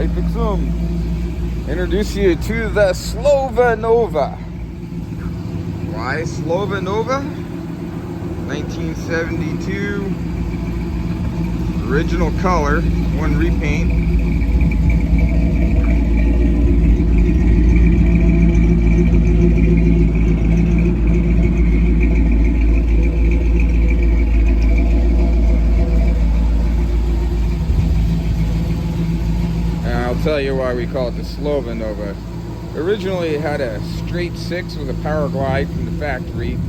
Hi, Fixum. Introduce you to the Slova Nova. Why Slova Nova? 1972. Original color, one repaint. I'll tell you why we call it the Slova Nova. Originally it had a straight 6 with a power glide from the factory.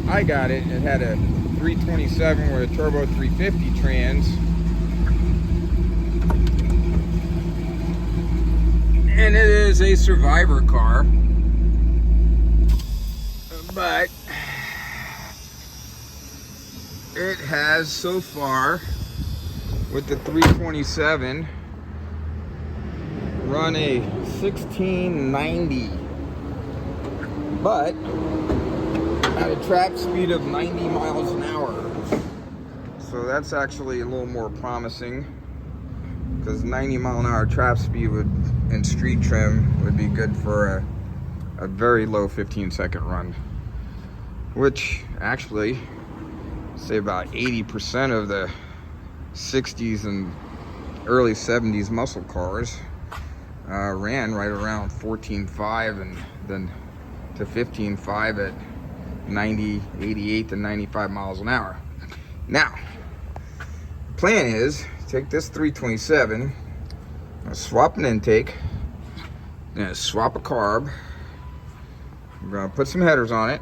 I got it, it had a 327 with a turbo 350 trans. And it is a survivor car. But it has so far, with the 327, run a 1690, but at a trap speed of 90 miles an hour. So that's actually a little more promising, because 90 mile an hour trap speed would, in street trim, would be good for a very low 15-second run, which actually, say about 80% of the 60s and early 70s muscle cars ran right around 14.5 and then to 15.5 at 88 to 95 miles an hour. Now, plan is take this 327, swap an intake, swap a carb. We're gonna put some headers on it,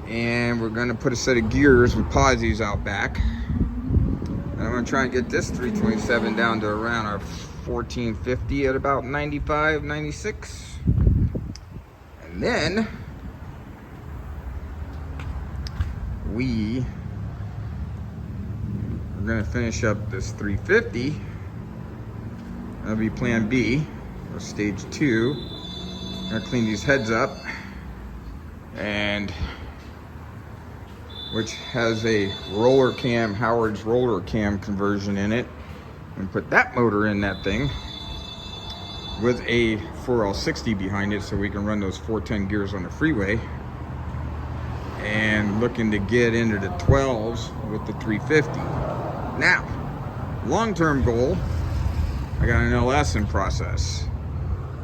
and we're gonna put a set of gears with posies out back. And I'm gonna try and get this 327 down to around our 1450 at about 95, 96. And then we're gonna finish up this 350. That'll be plan B, or stage 2. I'm gonna clean these heads up, and which has a roller cam, Howard's roller cam conversion in it, and put that motor in that thing with a 4L60 behind it so we can run those 410 gears on the freeway, and looking to get into the 12s with the 350. Now, long-term goal, I got an LS in process,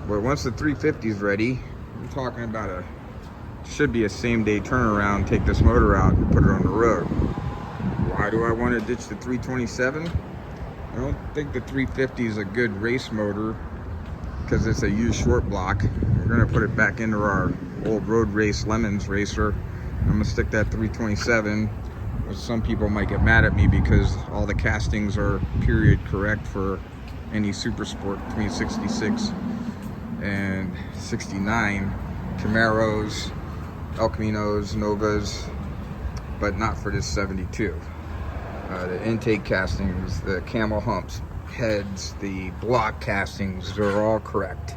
but once the 350 is ready, we're talking about should be a same-day turnaround, take this motor out and put it on the road. Why do I want to ditch the 327? I don't think the 350 is a good race motor because it's a used short block. We're going to put it back into our old road race Lemons racer. I'm going to stick that 327, which some people might get mad at me because all the castings are period correct for any Super Sport between 66 and 69. Camaros, El Caminos, Novas, but not for this 72. The intake castings, the camel humps, heads, the block castings, they're all correct.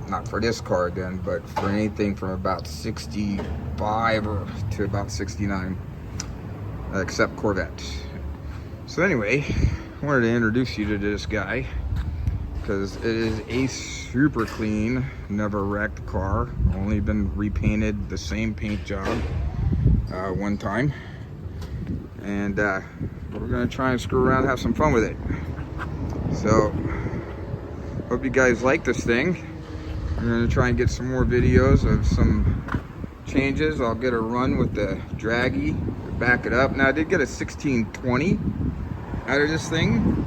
Not for this car again, but for anything from about 65 or to about 69, except Corvettes. So anyway, I wanted to introduce you to this guy because it is a super clean, never wrecked car. Only been repainted the same paint job one time, and we're gonna try and screw around and have some fun with it. So hope you guys like this thing. I'm gonna try and get some more videos of some changes. I'll get a run with the draggy to back it up. Now I did get a 1620 out of this thing.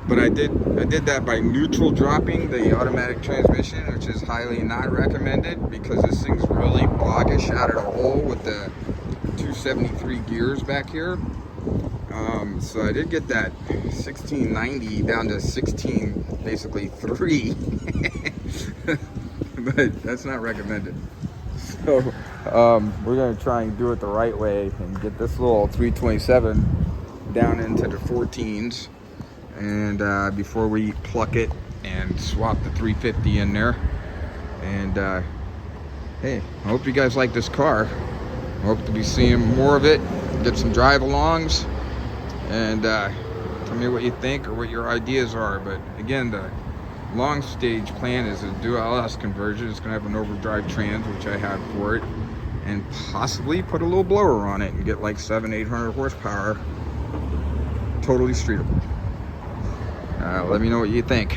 But I did that by neutral dropping the automatic transmission, which is highly not recommended because this thing's really bloggish out of the hole with the 273 gears back here. So I did get that 1690 down to 16, basically 3, but that's not recommended. So we're gonna try and do it the right way and get this little 327 down into the 14s. And before we pluck it and swap the 350 in there. And hey, I hope you guys like this car. I hope to be seeing more of it, get some drive alongs, and Tell me what you think or what your ideas are. But again, the long stage plan is a dual LS conversion. It's gonna have an overdrive trans, which I have for it, and possibly put a little blower on it and get like 700-800 horsepower. Totally streetable. Let me know what you think.